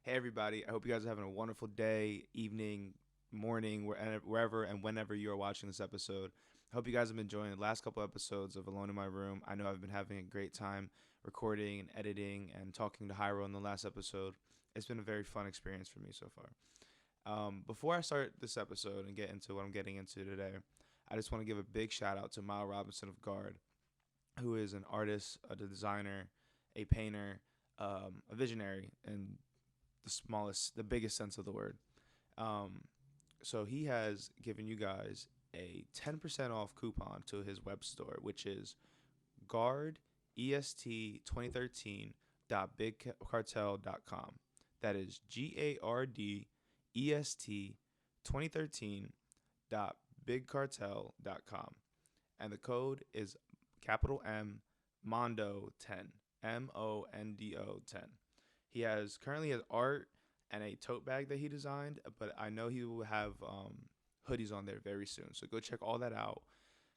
Hey, everybody. I hope you guys are having a wonderful day, evening, morning, wherever and whenever you are watching this episode. I hope you guys have been enjoying the last couple episodes of Alone in My Room. I know I've been having a great time recording and editing and talking to Hyro in the last episode. It's been a very fun experience for me so far. Before I start this episode and get into what I'm getting into today, I just want to give a big shout out to Mile Robinson of Guard, who is an artist, a designer, a painter, a visionary, and the biggest sense of the word. Um, so he has given you guys a 10% off coupon to his web store, which is guard est 2013.bigcartel.com. That is GARD EST 2013.bigcartel.com. And the code is capital M Mondo 10. MONDO 10. He has currently has art and a tote bag that he designed, but I know he will have hoodies on there very soon. So go check all that out.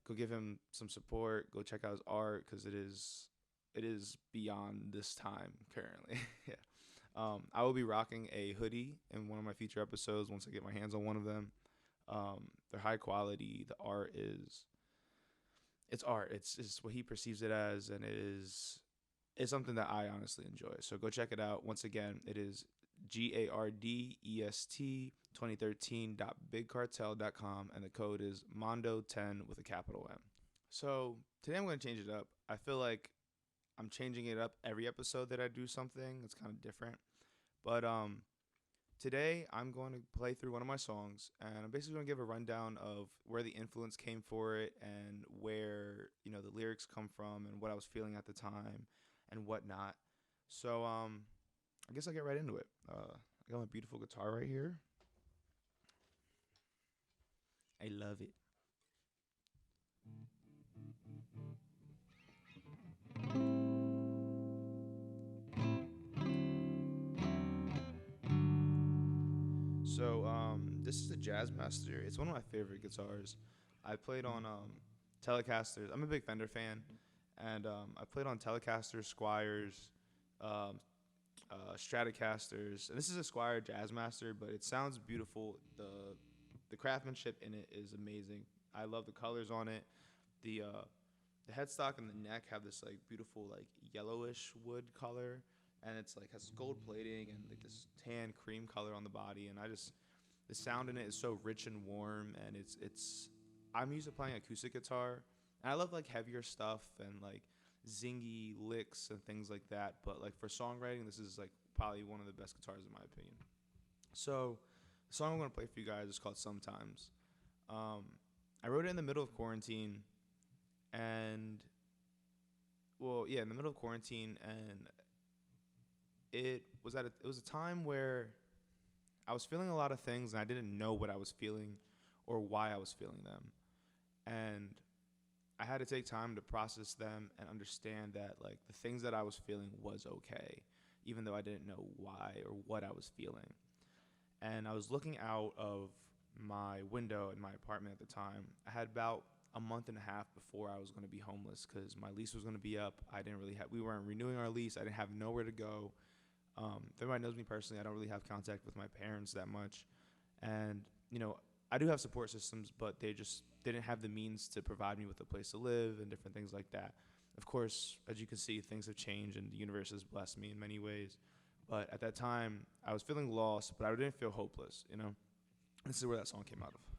Go give him some support. Go check out his art because it is beyond this time currently. Yeah. I will be rocking a hoodie in one of my future episodes once I get my hands on one of them. They're high quality. The art is it's art. It's what he perceives it as, and it's something that I honestly enjoy. So go check it out. Once again, it is GARDEST 2013.bigcartel.com, and the code is Mondo10 with a capital M. So today I'm going to change it up. I feel like I'm changing it up every episode that I do something. It's kind of different. But today I'm going to play through one of my songs, and I'm basically going to give a rundown of where the influence came for it and where the lyrics come from and what I was feeling at the time and whatnot. So I guess I'll get right into it. I got my beautiful guitar right here. I love it. So this is a Jazzmaster. It's one of my favorite guitars. I played on Telecasters. I'm a big Fender fan, and I played on Telecasters, Squires, um, Stratocasters. And this is a Squire Jazzmaster, but it sounds beautiful. The craftsmanship in it is amazing. I love the colors on it. The headstock and the neck have this like beautiful like yellowish wood color, and it's like has gold plating and like this tan cream color on the body. And the sound in it is so rich and warm, and it's I'm used to playing acoustic guitar, and I love like heavier stuff and like zingy licks and things like that. But like for songwriting, this is like probably one of the best guitars in my opinion. So the song I'm gonna play for you guys is called Sometimes. Um, I wrote it in the middle of quarantine, and well, yeah, in the middle of quarantine, and it was a time where I was feeling a lot of things, and I didn't know what I was feeling or why I was feeling them, and I had to take time to process them and understand that like the things that I was feeling was okay, even though I didn't know why or what I was feeling. And I was looking out of my window in my apartment at the time. I had about a month and a half before I was going to be homeless because my lease was going to be up. We weren't renewing our lease. I didn't have nowhere to go. If everybody knows me personally, I don't really have contact with my parents that much. And, I do have support systems, but they just didn't have the means to provide me with a place to live and different things like that. Of course, as you can see, things have changed and the universe has blessed me in many ways. But at that time, I was feeling lost, but I didn't feel hopeless. This is where that song came out of.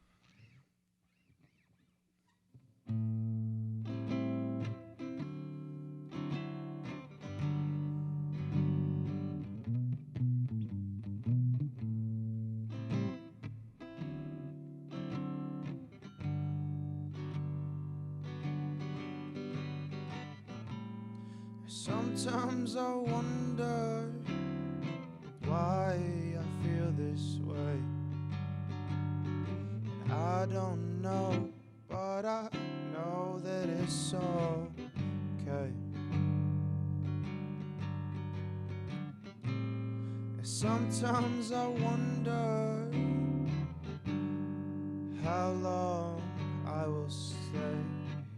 Sometimes I wonder why I feel this way. I don't know, but I know that it's okay. Sometimes I wonder how long I will stay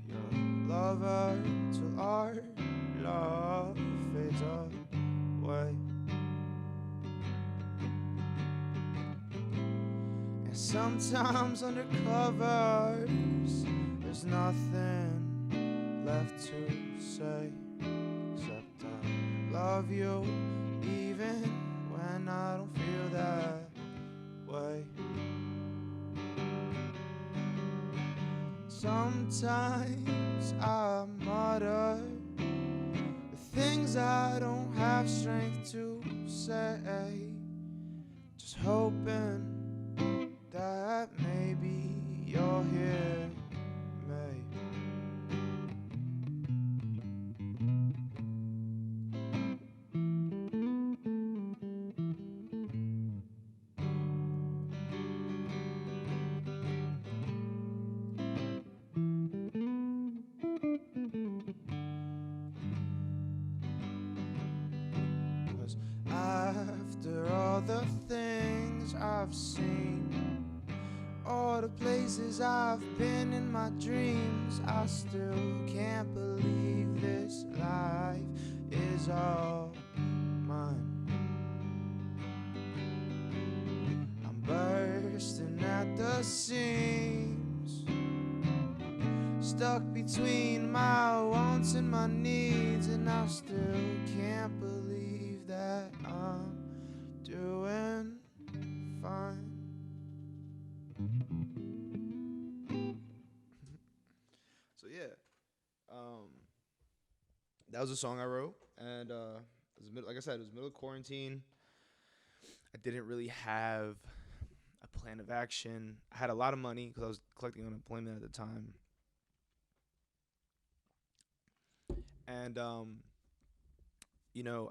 your lover till our love fades away. Sometimes under covers, there's nothing left to say except I love you, even when I don't feel that way. Sometimes I mutter the things I don't have strength to say, just hoping that maybe you'll hear me. Cause after all the things I've seen, all the places I've been in my dreams, I still can't believe this life is all mine. I'm bursting at the seams, stuck between my wants and my needs, and I still can't believe that I'm doing fine. So yeah, that was a song I wrote, and it was like I said, it was middle of quarantine. I didn't really have a plan of action. I had a lot of money because I was collecting unemployment at the time, and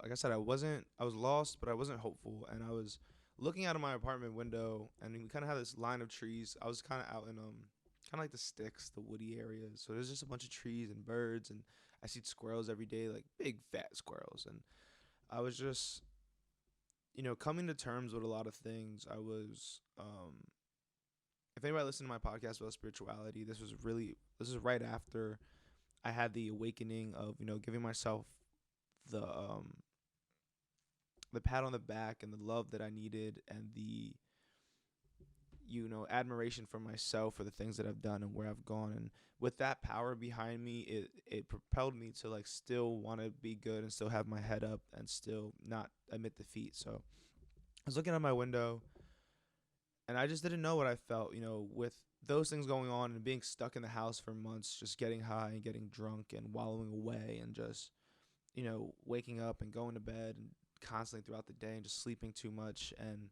like I said, I was lost, but I wasn't hopeful, and I was looking out of my apartment window, and we kind of had this line of trees. I was kind of out in kind of like the sticks, the woody areas. So there's just a bunch of trees and birds, and I see squirrels every day, like big fat squirrels, and I was just coming to terms with a lot of things. I was if anybody listened to my podcast about spirituality, this is right after I had the awakening of giving myself the the pat on the back and the love that I needed, and the admiration for myself for the things that I've done and where I've gone. And with that power behind me, it propelled me to like still want to be good and still have my head up and still not admit defeat. So I was looking out my window, and I just didn't know what I felt, with those things going on and being stuck in the house for months, just getting high and getting drunk and wallowing away, and just waking up and going to bed and constantly throughout the day and just sleeping too much. And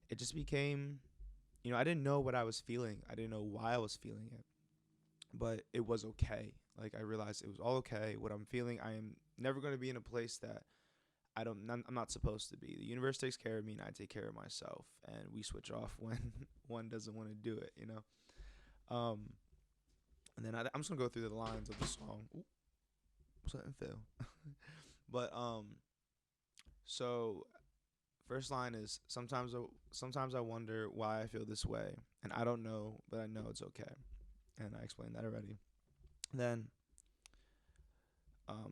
it just became, I didn't know what I was feeling. I didn't know why I was feeling it, but it was okay. Like, I realized it was all okay. What I'm feeling, I am never going to be in a place that I'm not supposed to be. The universe takes care of me, and I take care of myself, and we switch off when one doesn't want to do it. Um, and then I'm just gonna go through the lines of the song. Ooh, something fell. But so first line is sometimes I wonder why I feel this way, and I don't know, but I know it's okay, and I explained that already. Then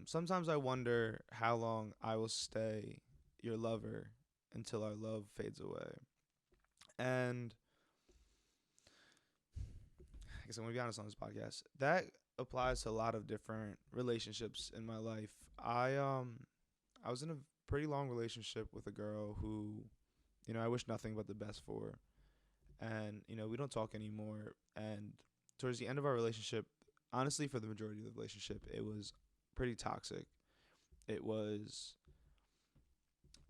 sometimes I wonder how long I will stay your lover until our love fades away. And I guess I'm gonna be honest on this podcast. That applies to a lot of different relationships in my life. I was in a pretty long relationship with a girl who, I wish nothing but the best for. And, we don't talk anymore. And towards the end of our relationship, honestly, for the majority of the relationship, it was pretty toxic. It was,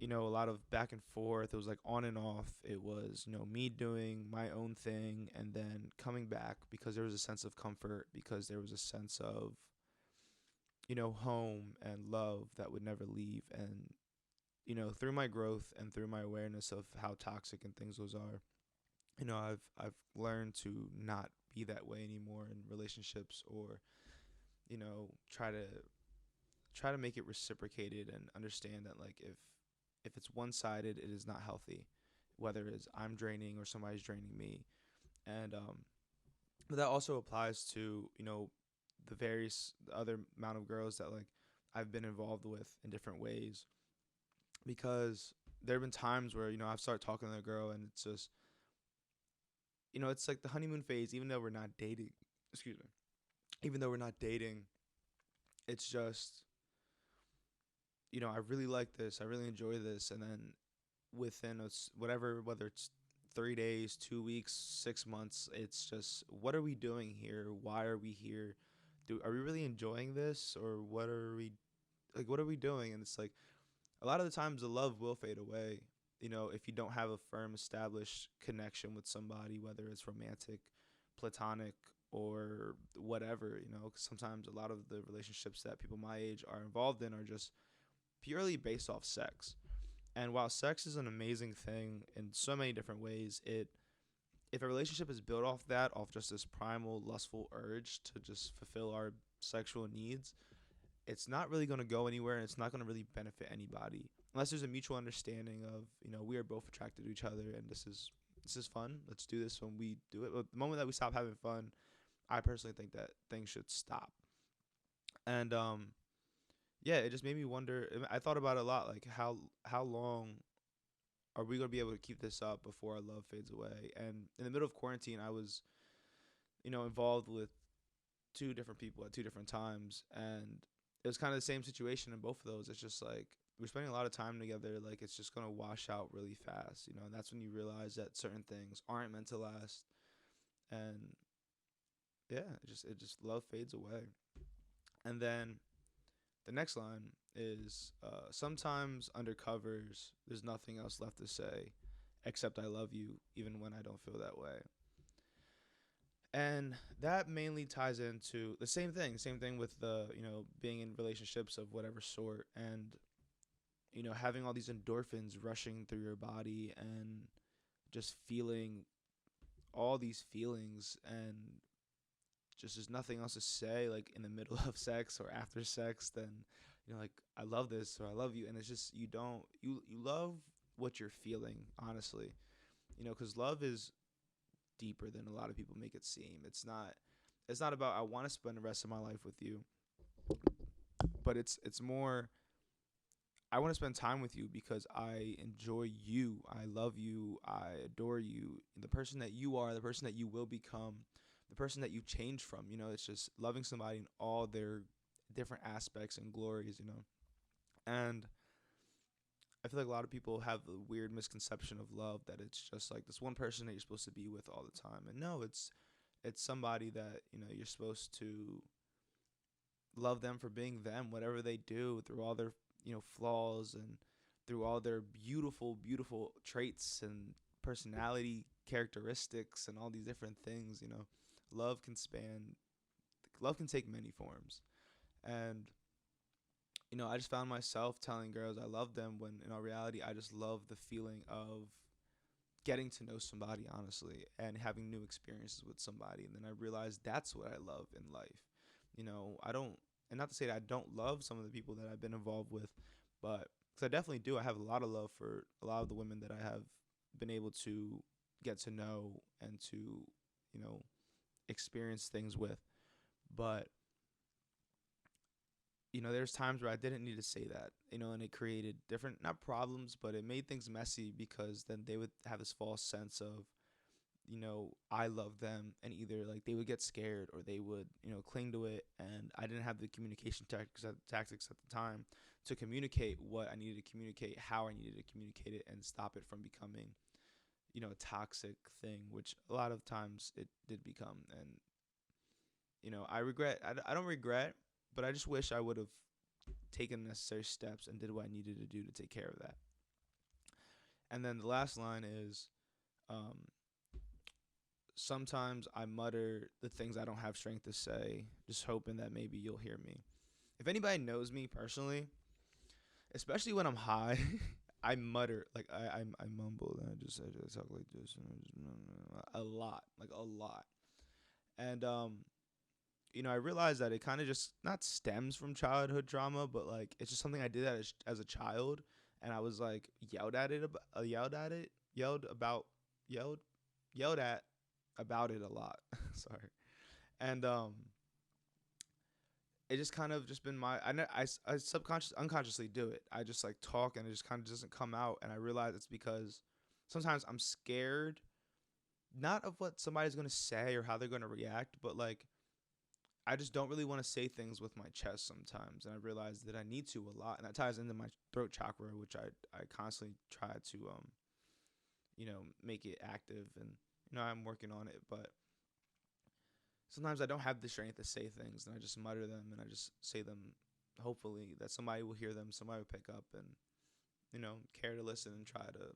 a lot of back and forth. It was like on and off. It was, me doing my own thing and then coming back because there was a sense of comfort, because there was a sense of, home and love that would never leave. And, through my growth and through my awareness of how toxic and things those are, I've learned to not be that way anymore in relationships, or, try to make it reciprocated and understand that, like, if it's one-sided, it is not healthy, whether it's I'm draining or somebody's draining me. And but that also applies to the other amount of girls that, like, I've been involved with in different ways, because there have been times where I've started talking to a girl, and it's just it's like the honeymoon phase. Even though we're not dating, excuse me. Even though we're not dating, it's just I really like this. I really enjoy this, and then within whatever, whether it's 3 days, 2 weeks, 6 months, it's just what are we doing here? Why are we here? Are we really enjoying this, or what are we doing? And it's like a lot of the times the love will fade away. If you don't have a firm established connection with somebody, whether it's romantic, platonic, or whatever. 'Cause sometimes a lot of the relationships that people my age are involved in are just purely based off sex. And while sex is an amazing thing in so many different ways, if a relationship is built off that, off just this primal lustful urge to just fulfill our sexual needs, it's not really going to go anywhere, and it's not going to really benefit anybody unless there's a mutual understanding of we are both attracted to each other, and this is fun. Let's do this when we do it. But the moment that we stop having fun, I personally think that things should stop. And yeah, it just made me wonder. I thought about it a lot, like how long are we gonna be able to keep this up before our love fades away? And in the middle of quarantine, I was involved with two different people at two different times, and it was kind of the same situation in both of those. It's just like we're spending a lot of time together, like it's just gonna wash out really fast, and that's when you realize that certain things aren't meant to last. And yeah, it just love fades away. And then the next line is sometimes under covers, there's nothing else left to say except I love you, even when I don't feel that way. And that mainly ties into the same thing with the, being in relationships of whatever sort, and, having all these endorphins rushing through your body, and just feeling all these feelings, and just there's nothing else to say, like in the middle of sex or after sex, than like I love this or I love you. And it's just you don't you love what you're feeling, honestly, because love is deeper than a lot of people make it seem. It's not about I want to spend the rest of my life with you, but it's more I want to spend time with you because I enjoy you, I love you, I adore you, the person that you are, the person that you will become, the person that you change from. It's just loving somebody in all their different aspects and glories. And I feel like a lot of people have a weird misconception of love, that it's just like this one person that you're supposed to be with all the time. And no, it's somebody that you're supposed to love them for being them, whatever they do, through all their flaws, and through all their beautiful beautiful traits and personality characteristics and all these different things. Love can span love can take many forms. And I just found myself telling girls I love them when in all reality I just love the feeling of getting to know somebody, honestly, and having new experiences with somebody. And then I realized that's what I love in life. I don't, and not to say that I don't love some of the people that I've been involved with, but because I definitely do. I have a lot of love for a lot of the women that I have been able to get to know and to, you know, experience things with. But there's times where I didn't need to say that, and it created different, not problems, but it made things messy, because then they would have this false sense of, I love them, and either like they would get scared or they would, cling to it. And I didn't have the communication tactics at the time to communicate what I needed to communicate, how I needed to communicate it, and stop it from becoming, a toxic thing, which a lot of times it did become. And, I don't regret, but I just wish I would have taken the necessary steps and did what I needed to do to take care of that. And then the last line is, um, sometimes I mutter the things I don't have strength to say, just hoping that maybe you'll hear me. If anybody knows me personally, especially when I'm high, I mutter, like I mumble, and I just talk like this, and I just, a lot, like a lot. And I realized that it kind of just not stems from childhood trauma, but like it's just something I did as a child, and I was like yelled about, yelled, yelled at about it a lot. Sorry. And it just kind of just been I subconscious unconsciously do it. I just like talk, and it just kind of doesn't come out, and I realize it's because sometimes I'm scared not of what somebody's going to say or how they're going to react, but like I just don't really want to say things with my chest sometimes, and I realize that I need to a lot, and that ties into my throat chakra, which I constantly try to make it active, and I'm working on it, but sometimes I don't have the strength to say things, and I just mutter them, and I just say them, hopefully that somebody will hear them, somebody will pick up, and care to listen and try to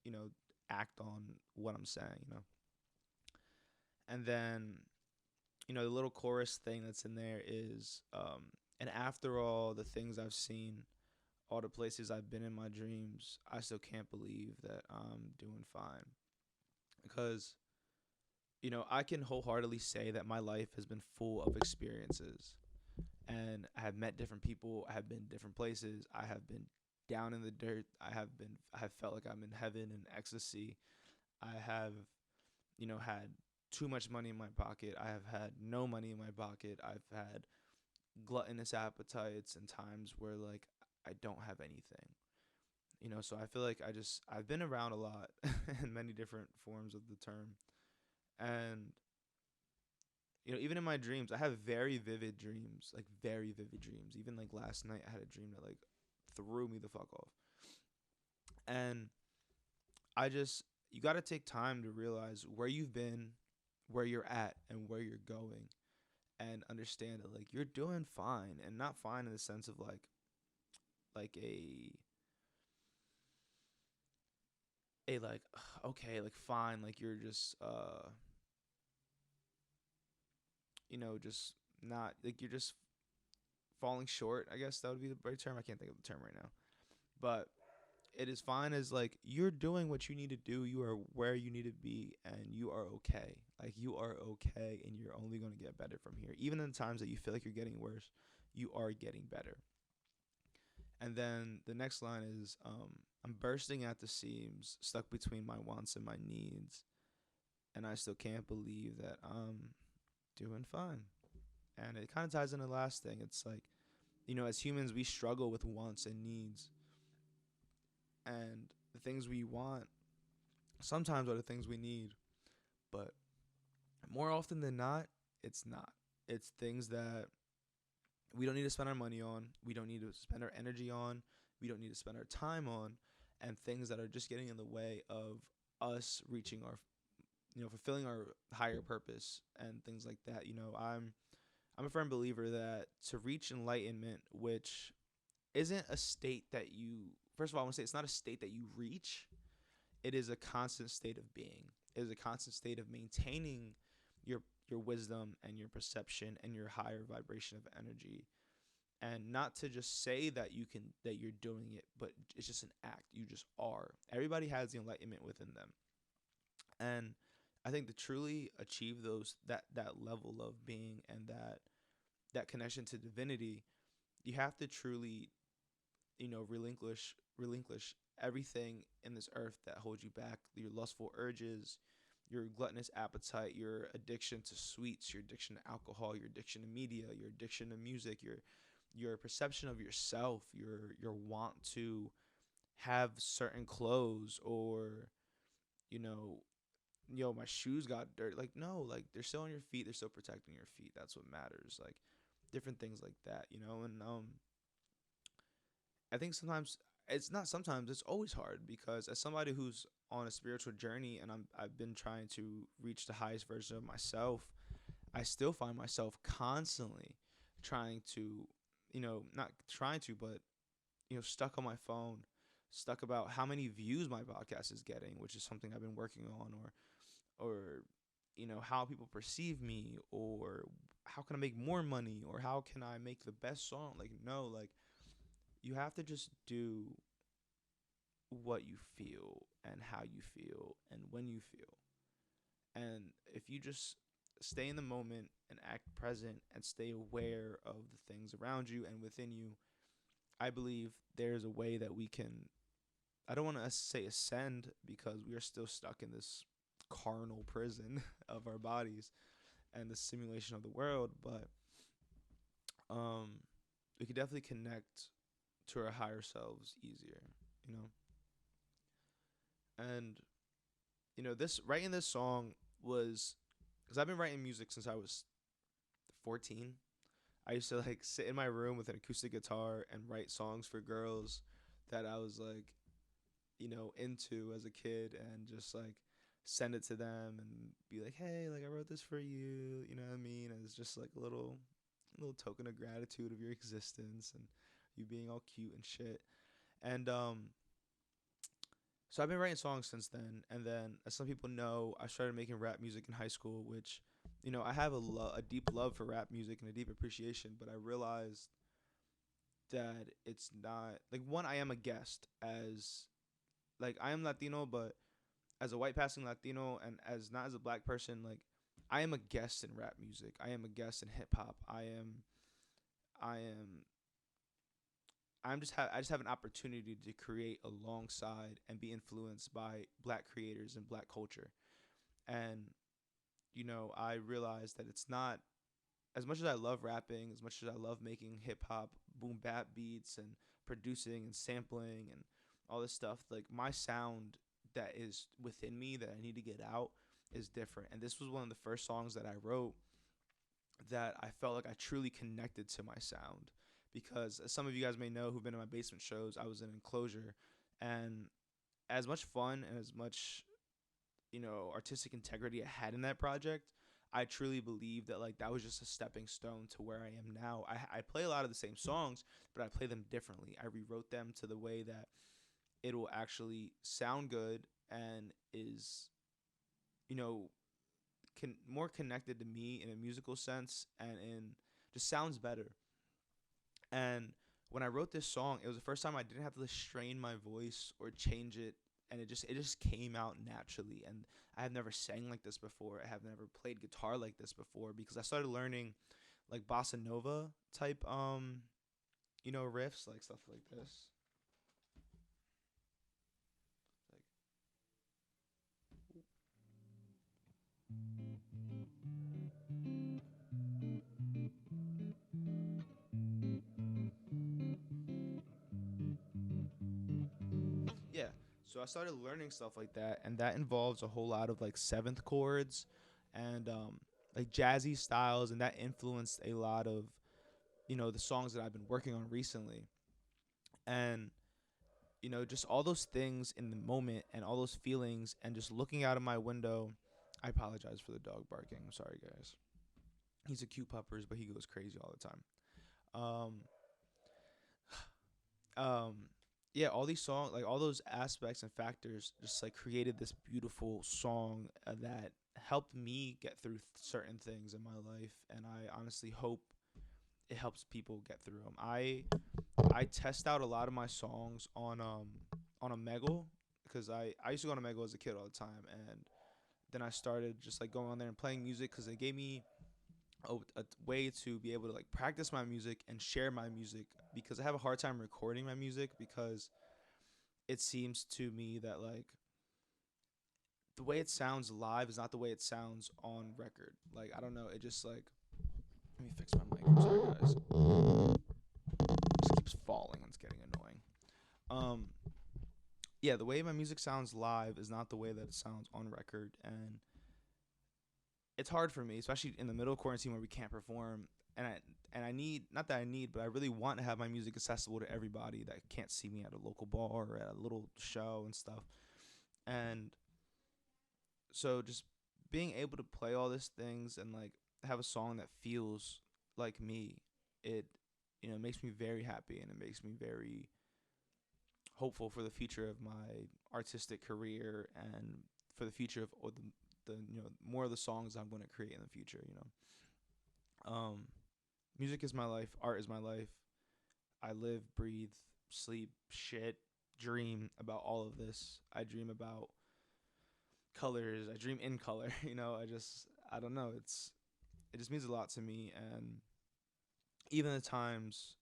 you know act on what I'm saying. And then the little chorus thing that's in there is and after all the things I've seen, all the places I've been in my dreams, I still can't believe that I'm doing fine. Because I can wholeheartedly say that my life has been full of experiences, and I have met different people, I have been different places, I have been down in the dirt, I have felt like I'm in heaven and ecstasy. I have had too much money in my pocket. I have had no money in my pocket. I've had gluttonous appetites and times where like I don't have anything. So I feel like I've been around a lot in many different forms of the term. And even in my dreams, I have very vivid dreams, like very vivid dreams. Even like last night I had a dream that like threw me the fuck off. And you got to take time to realize where you've been, where you're at, and where you're going, and understand that like you're doing fine, and not fine in the sense of like a like okay, like fine, like you're just just not like you're just falling short. I guess that would be the right term. I can't think of the term right now, but it is fine as like you're doing what you need to do. You are where you need to be, and you are okay. Like you are okay, and you're only going to get better from here. Even in times that you feel like you're getting worse, you are getting better. And then the next line is, I'm bursting at the seams, stuck between my wants and my needs, and I still can't believe that I'm doing fine. And it kind of ties into the last thing. It's like, as humans, we struggle with wants and needs, and the things we want sometimes are the things we need, but more often than not, it's not. It's things that we don't need to spend our money on, we don't need to spend our energy on, we don't need to spend our time on, and things that are just getting in the way of us reaching our, fulfilling our higher purpose and things like that. I'm a firm believer that to reach enlightenment, which isn't a state that you, first of all, I want to say it's not a state that you reach. It is a constant state of being. It is a constant state of maintaining your wisdom and your perception and your higher vibration of energy. And not to just say that you're doing it, but it's just an act. You just are. Everybody has the enlightenment within them. And I think to truly achieve that level of being and that connection to divinity, you have to truly relinquish everything in this earth that holds you back, your lustful urges, your gluttonous appetite, your addiction to sweets, your addiction to alcohol, your addiction to media, your addiction to music, your perception of yourself, your want to have certain clothes, or you know my shoes got dirty. Like, no, like they're still on your feet, they're still protecting your feet. That's what matters. Like different things like that. And I think sometimes it's not sometimes it's always hard, because as somebody who's on a spiritual journey, and I've been trying to reach the highest version of myself, I still find myself constantly trying to, not trying to, but stuck on my phone, stuck about how many views my podcast is getting, which is something I've been working on, or how people perceive me, or how can I make more money, or how can I make the best song. Like, no, like you have to just do what you feel and how you feel and when you feel. And if you just stay in the moment and act present and stay aware of the things around you and within you, I believe there's a way that we can, I don't want to say ascend, because we are still stuck in this carnal prison of our bodies and the simulation of the world, but um we can definitely connect to our higher selves easier, you know? And this writing this song was because I've been writing music since I was 14. I used to like sit in my room with an acoustic guitar and write songs for girls that I was like, into as a kid, and just like send it to them and be like, "Hey, like I wrote this for you." You know what I mean? And it's just like a little token of gratitude of your existence and you being all cute and shit. And so I've been writing songs since then, and then as some people know, I started making rap music in high school, which I have a deep love for rap music and a deep appreciation, but I realized that it's not like, one, I am a guest, as like I am Latino, but as a white passing Latino and as not as a black person, like I am a guest in rap music. I am a guest in hip hop. I am I just have an opportunity to create alongside and be influenced by black creators and black culture. And I realized that it's not, as much as I love rapping, as much as I love making hip hop boom bap beats and producing and sampling and all this stuff, like my sound that is within me that I need to get out is different. And this was one of the first songs that I wrote that I felt like I truly connected to my sound. Because as some of you guys may know who've been in my basement shows, I was in Enclosure, and as much fun and as much artistic integrity I had in that project, I truly believe that like that was just a stepping stone to where I am now. I play a lot of the same songs, but I play them differently. I rewrote them to the way that it will actually sound good and is you know more connected to me in a musical sense, and in just sounds better. And when I wrote this song, it was the first time I didn't have to strain my voice or change it, and it just came out naturally. And I have never sang like this before. I have never played guitar like this before, because I started learning like bossa nova type riffs, like stuff like this. Like, yeah. So I started learning stuff like that, and that involves a whole lot of like seventh chords and like jazzy styles, and that influenced a lot of the songs that I've been working on recently. And just all those things in the moment and all those feelings, and just looking out of my window. I apologize for the dog barking. I'm sorry, guys. He's a cute puppers, but he goes crazy all the time. Um, um, yeah, all these songs, like all those aspects and factors, just like created this beautiful song that helped me get through certain things in my life, and I honestly hope it helps people get through them. I test out a lot of my songs on a Megal, because I used to go on a Megal as a kid all the time, and then I started just like going on there and playing music, because they gave me a way to be able to like practice my music and share my music, because I have a hard time recording my music, because it seems to me that like the way it sounds live is not the way it sounds on record. Like I don't know, it just like, let me fix my mic. I'm sorry, guys. It just keeps falling and it's getting annoying. Um yeah, the way my music sounds live is not the way that it sounds on record, and it's hard for me, especially in the middle of quarantine where we can't perform. And I need, not that I need, but I really want to have my music accessible to everybody that can't see me at a local bar or at a little show and stuff. And so just being able to play all these things and like have a song that feels like me, it makes me very happy, and it makes me very hopeful for the future of my artistic career, and for the future of or the more of the songs I'm going to create in the future. Music is my life, art is my life. I live, breathe, sleep, shit, dream about all of this. I dream about colors. I dream in color. I don't know. It just means a lot to me. And even the times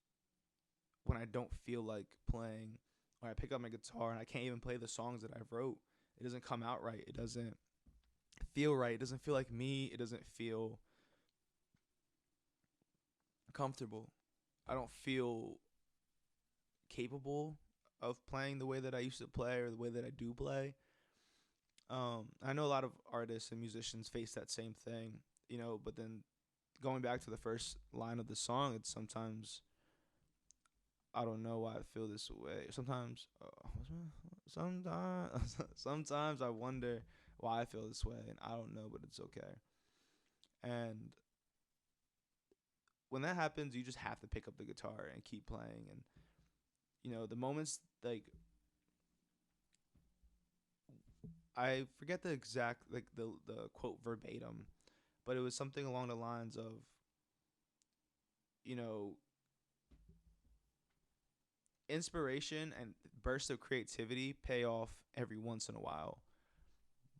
when I don't feel like playing, or I pick up my guitar and I can't even play the songs that I wrote, it doesn't come out right. It doesn't feel right. It doesn't feel like me. It doesn't feel comfortable. I don't feel capable of playing the way that I used to play, or the way that I do play. I know a lot of artists and musicians face that same thing, but then going back to the first line of the song, it's sometimes I don't know why I feel this way. Sometimes, sometimes, sometimes I wonder why I feel this way, and I don't know, but it's okay. And when that happens, you just have to pick up the guitar and keep playing. And the moments like I forget the exact like the quote verbatim, but it was something along the lines of you know inspiration and bursts of creativity pay off every once in a while,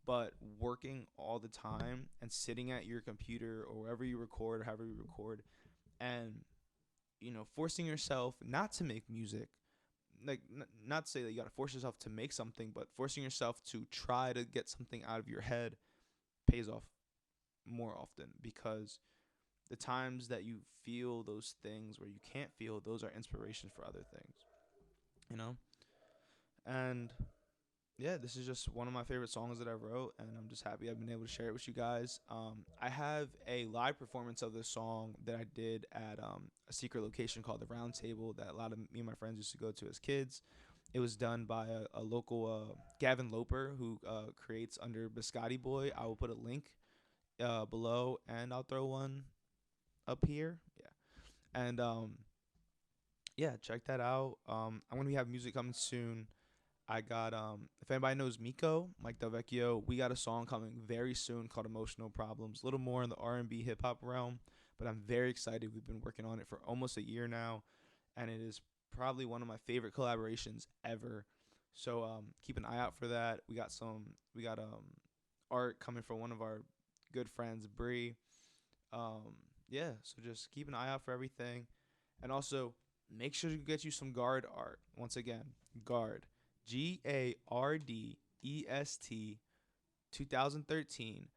but working all the time and sitting at your computer or wherever you record or however you record and forcing yourself not to make music, like not to say that you got to force yourself to make something, but forcing yourself to try to get something out of your head pays off more often, because the times that you feel those things where you can't feel, those are inspirations for other things, you know and yeah, this is just one of my favorite songs that I wrote, and I'm just happy I've been able to share it with you guys. I have a live performance of this song that I did at a secret location called the Round Table that a lot of me and my friends used to go to as kids. It was done by a local Gavin Loper, who creates under Biscotti Boy. I will put a link below, and I'll throw one up here. Yeah, and yeah, check that out. I'm gonna have music coming soon. I got if anybody knows Miko, Mike Del Vecchio, we got a song coming very soon called Emotional Problems. A little more in the R&B hip hop realm, but I'm very excited. We've been working on it for almost a year now, and it is probably one of my favorite collaborations ever. So keep an eye out for that. We got art coming from one of our good friends, Bree. Yeah, so just keep an eye out for everything. And also make sure to get you some guard art. Once again, guard. GARDEST 2013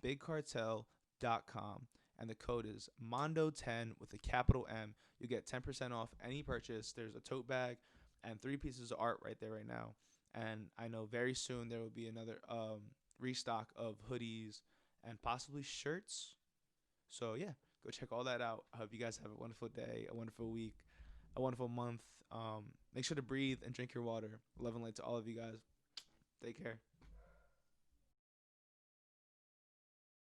bigcartel.com, and the code is Mondo10 with a capital M. You get 10% off any purchase. There's a tote bag and 3 pieces of art right there right now. And I know very soon there will be another restock of hoodies and possibly shirts. So yeah, go check all that out. I hope you guys have a wonderful day, a wonderful week, a wonderful month. Make sure to breathe and drink your water. Love and light to all of you guys. Take care.